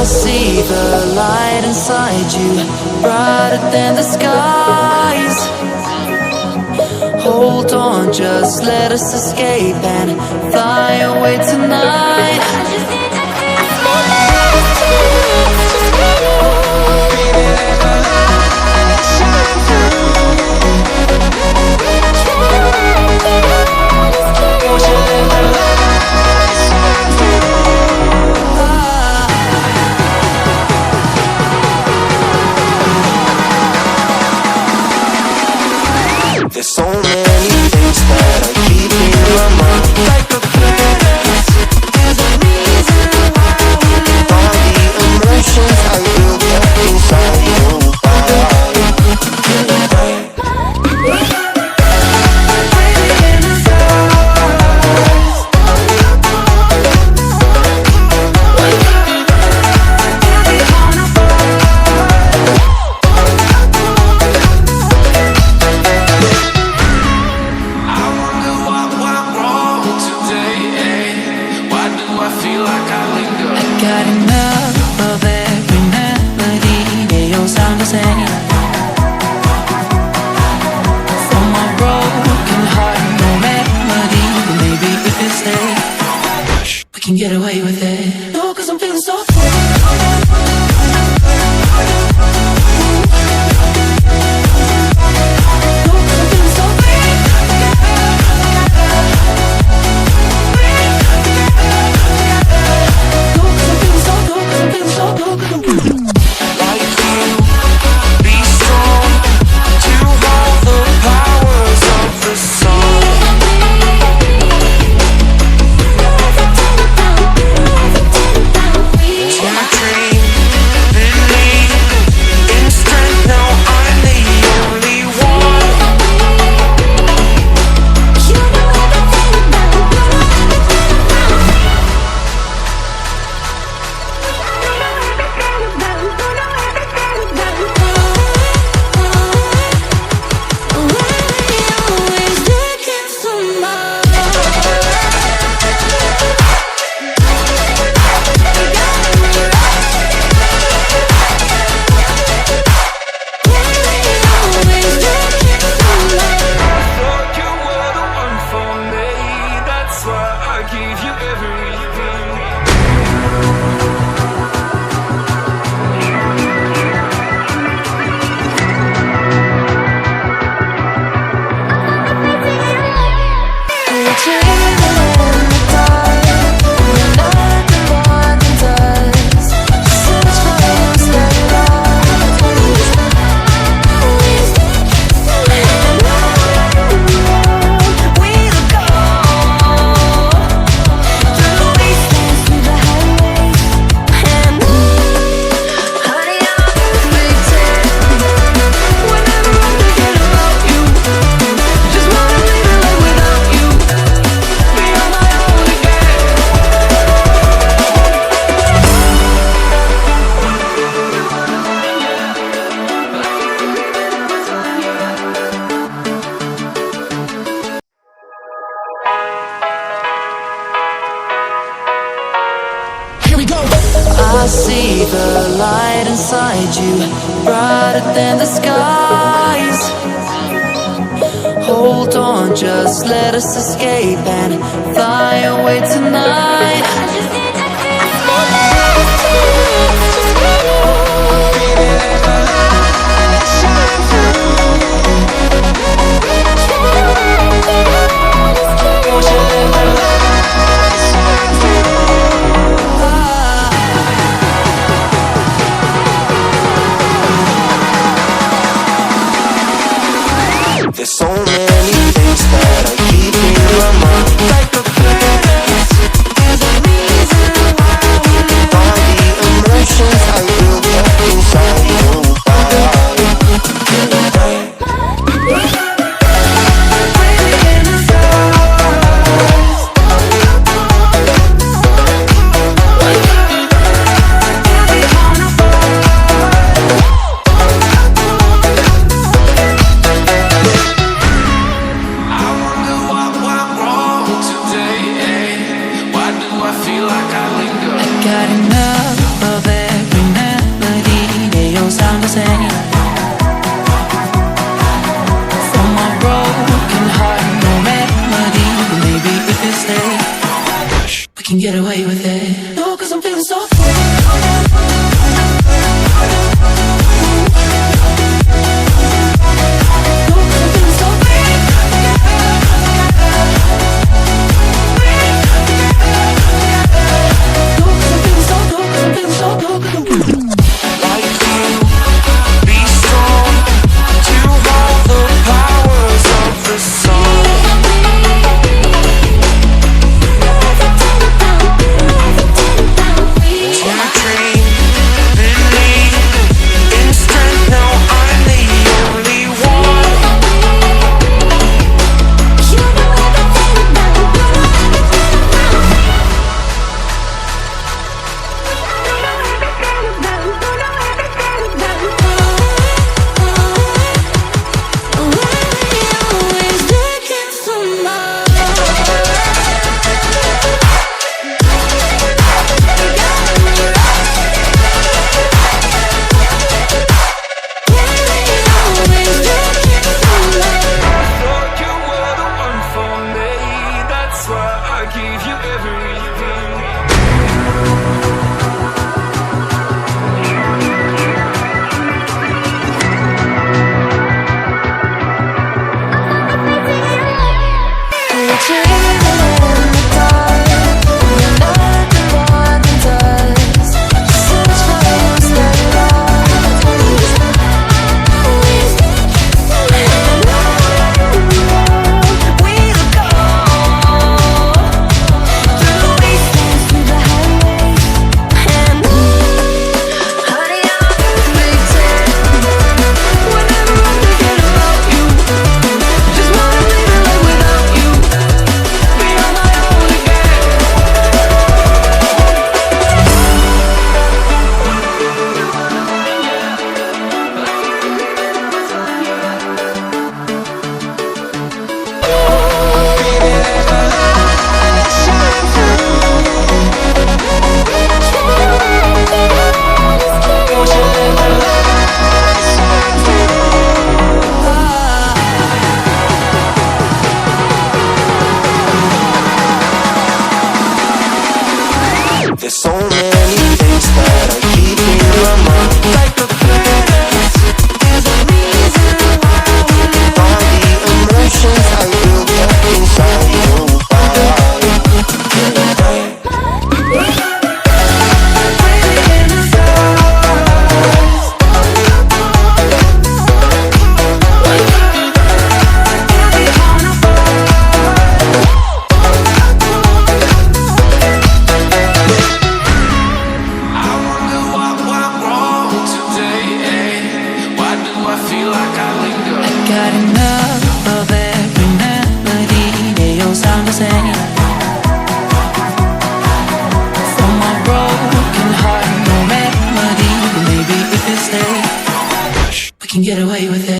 I see the light inside you, brighter than the skies. Hold on, just let us escape and fly away tonight. There's so many things that I keep in my mind, like a planet. There's a reason why we live. All the emotions I built up inside you. Got enough of every melody. They all sound the same. For my broken heart, no remedy. But maybe if we stay, we can get away with it. No, 'cause I'm feeling so free. I see the light inside you, brighter than the skies. Hold on, just let us escape and fly away tonight. There's so many things that I keep in my mind, like a planet. There's a reason why we live. All the emotions I built up inside you. Got enough of it. can get away with it. No, 'cause I'm feeling so there's so many things that I keep in my mind. Like the planets, there's a reason why we live. All the emotions I built up inside your body. got enough of every melody. They all sound the same.